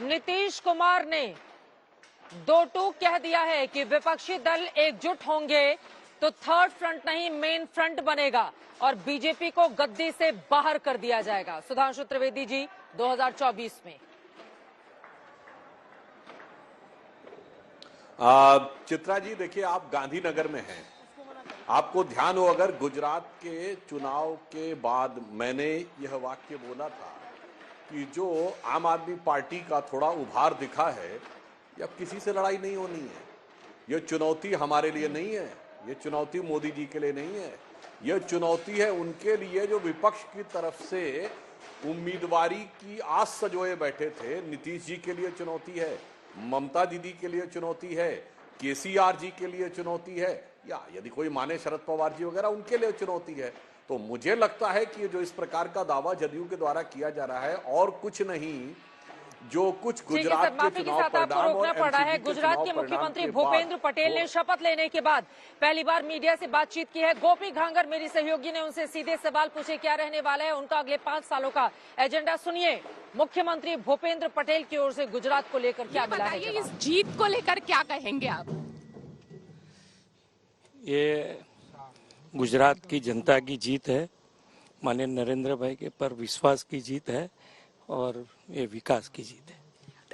नीतीश कुमार ने दो टूक कह दिया है कि विपक्षी दल एकजुट होंगे तो थर्ड फ्रंट नहीं मेन फ्रंट बनेगा और बीजेपी को गद्दी से बाहर कर दिया जाएगा। सुधांशु त्रिवेदी जी 2024 में चित्रा जी देखिए, आप गांधीनगर में हैं, आपको ध्यान हो अगर गुजरात के चुनाव के बाद मैंने यह वाक्य बोला था कि जो आम आदमी पार्टी का थोड़ा उभार दिखा है, या किसी से लड़ाई नहीं होनी है। यह चुनौती हमारे लिए नहीं है, यह चुनौती मोदी जी के लिए नहीं है, यह चुनौती है उनके लिए जो विपक्ष की तरफ से उम्मीदवारी की आस सजोए बैठे थे। नीतीश जी के लिए चुनौती है, ममता दीदी के लिए चुनौती है, केसीआर जी के लिए चुनौती है, या यदि कोई माने शरद पवार जी वगैरह उनके लिए चुनौती है। तो मुझे लगता है कि जो इस प्रकार का दावा जदयू के द्वारा किया जा रहा है और कुछ नहीं, जो कुछ गुजरात के चुनाव परिणाम रोकना पड़ा है। गुजरात के मुख्यमंत्री भूपेंद्र पटेल ने शपथ लेने के बाद पहली बार मीडिया से बातचीत की है। गोपी घांगर मेरी सहयोगी ने उनसे सीधे सवाल पूछे क्या रहने वाला है उनका अगले 5 सालों का एजेंडा। सुनिए मुख्यमंत्री भूपेंद्र पटेल की ओर से गुजरात को लेकर क्या मिला है। इस जीत को लेकर क्या कहेंगे आप? ये गुजरात की जनता की जीत है, माननीय नरेंद्र भाई के पर विश्वास की जीत है और ये विकास की जीत है।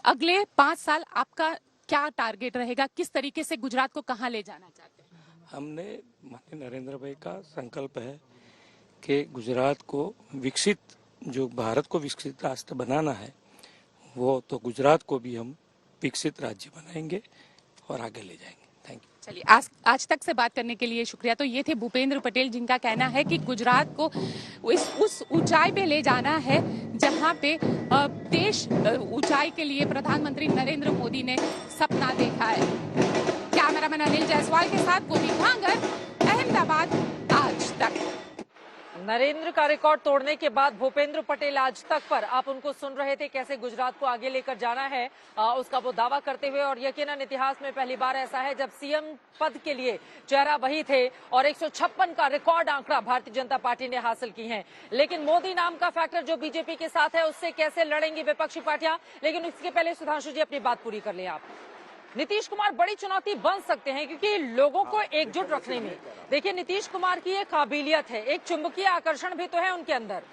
अगले 5 साल आपका क्या टारगेट रहेगा? किस तरीके से गुजरात को कहां ले जाना चाहते हैं? हमने माननीय नरेंद्र भाई का संकल्प है कि गुजरात को विकसित, जो भारत को विकसित राष्ट्र बनाना है, वो तो गुजरात को भी हम विकसित राज्य बनाएंगे और आगे ले जाएंगे। Thank you. चलिए, आज तक से बात करने के लिए शुक्रिया। तो ये थे भूपेंद्र पटेल, जिनका कहना है कि गुजरात को उस ऊंचाई पे ले जाना है जहां पे देश ऊंचाई के लिए प्रधानमंत्री नरेंद्र मोदी ने सपना देखा है। कैमरामैन अनिल जायसवाल के साथ गोपी घांगर, अहमदाबाद, आज तक। नरेंद्र का रिकॉर्ड तोड़ने के बाद भूपेंद्र पटेल आज तक पर आप उनको सुन रहे थे कैसे गुजरात को आगे लेकर जाना है उसका वो दावा करते हुए। और यकीनन इतिहास में पहली बार ऐसा है जब सीएम पद के लिए चेहरा वही थे और 156 का रिकॉर्ड आंकड़ा भारतीय जनता पार्टी ने हासिल की है। लेकिन मोदी नाम का फैक्टर जो बीजेपी के साथ है उससे कैसे लड़ेंगी विपक्षी पार्टियां। लेकिन इसके पहले सुधांशु जी अपनी बात पूरी कर ले। आप नीतीश कुमार बड़ी चुनौती बन सकते हैं क्योंकि लोगों को एकजुट रखने में देखिए नीतीश कुमार की एक काबिलियत है, एक चुंबकीय आकर्षण भी तो है उनके अंदर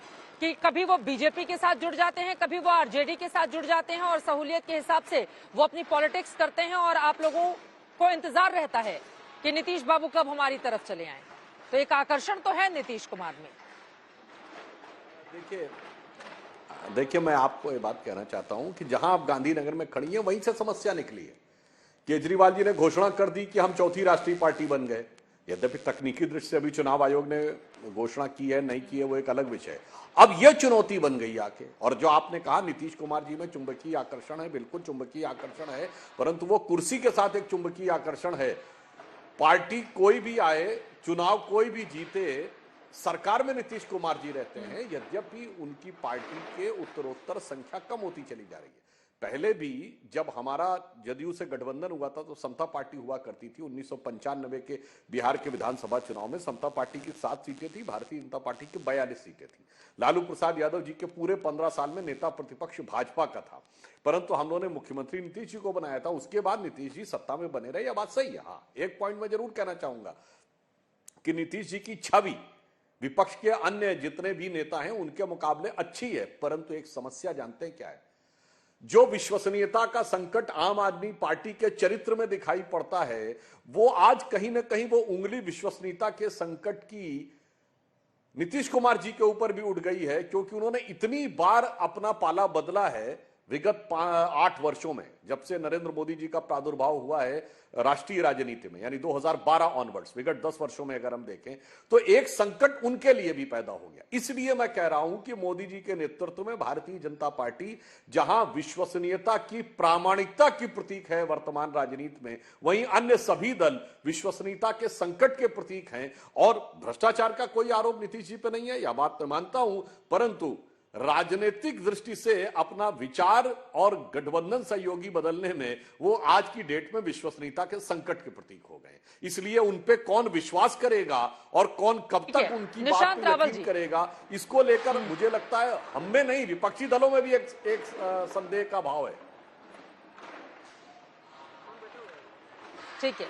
कि कभी वो बीजेपी के साथ जुड़ जाते हैं, कभी वो आरजेडी के साथ जुड़ जाते हैं और सहूलियत के हिसाब से वो अपनी पॉलिटिक्स करते हैं और आप लोगों को इंतजार रहता है कि नीतीश बाबू कब हमारी तरफ चले आए। तो एक आकर्षण तो है नीतीश कुमार में। देखिए मैं आपको ये बात कहना चाहता हूं कि जहां आप गांधीनगर में खड़ी हैं वहीं से समस्या निकली है। केजरीवाल जी ने घोषणा कर दी कि हम चौथी राष्ट्रीय पार्टी बन गए। यद्यपि तकनीकी दृष्टि से अभी चुनाव आयोग ने घोषणा की है नहीं की है वो एक अलग विषय है। अब यह चुनौती बन गई आके। और जो आपने कहा नीतीश कुमार जी में चुंबकीय आकर्षण है, बिल्कुल चुंबकीय आकर्षण है, परंतु वो कुर्सी के साथ एक चुंबकीय आकर्षण है। पार्टी कोई भी आए, चुनाव कोई भी जीते, सरकार में नीतीश कुमार जी रहते हैं। यद्यपि उनकी पार्टी के उत्तरोत्तर संख्या कम होती चली जा रही है। पहले भी जब हमारा जदयू से गठबंधन हुआ था तो समता पार्टी हुआ करती थी। 1995 के बिहार के विधानसभा चुनाव में समता पार्टी की 7 सीटें थी, भारतीय जनता पार्टी की 42 सीटें थी। लालू प्रसाद यादव जी के पूरे 15 साल में नेता प्रतिपक्ष भाजपा का था, परंतु हम लोगों ने मुख्यमंत्री नीतीश जी को बनाया था। उसके बाद नीतीश जी सत्ता में बने रहे, यह बात सही है। हाँ, एक पॉइंट में जरूर कहना चाहूंगा कि नीतीश जी की छवि विपक्ष के अन्य जितने भी नेता हैं उनके मुकाबले अच्छी है, परंतु एक समस्या जानते हैं क्या है? जो विश्वसनीयता का संकट आम आदमी पार्टी के चरित्र में दिखाई पड़ता है, वो आज कहीं ना कहीं वो उंगली विश्वसनीयता के संकट की नीतीश कुमार जी के ऊपर भी उठ गई है, क्योंकि उन्होंने इतनी बार अपना पाला बदला है विगत 8 वर्षों में, जब से नरेंद्र मोदी जी का प्रादुर्भाव हुआ है राष्ट्रीय राजनीति में, यानी 2012 ऑनवर्ड्स, विगत 10 वर्षों में अगर हम देखें तो एक संकट उनके लिए भी पैदा हो गया। इसलिए मैं कह रहा हूं कि मोदी जी के नेतृत्व में भारतीय जनता पार्टी जहां विश्वसनीयता की, प्रामाणिकता की प्रतीक है वर्तमान राजनीति में, वहीं अन्य सभी दल विश्वसनीयता के संकट के प्रतीक हैं। और भ्रष्टाचार का कोई आरोप नीतीश जी पे नहीं है, यह बात मैं मानता हूं, परंतु राजनीतिक दृष्टि से अपना विचार और गठबंधन सहयोगी बदलने में वो आज की डेट में विश्वसनीयता के संकट के प्रतीक हो गए। इसलिए उन पे कौन विश्वास करेगा और कौन कब तक उनकी बात पे यकीन करेगा, इसको लेकर मुझे लगता है हम में नहीं, विपक्षी दलों में भी एक संदेह का भाव है। ठीक है।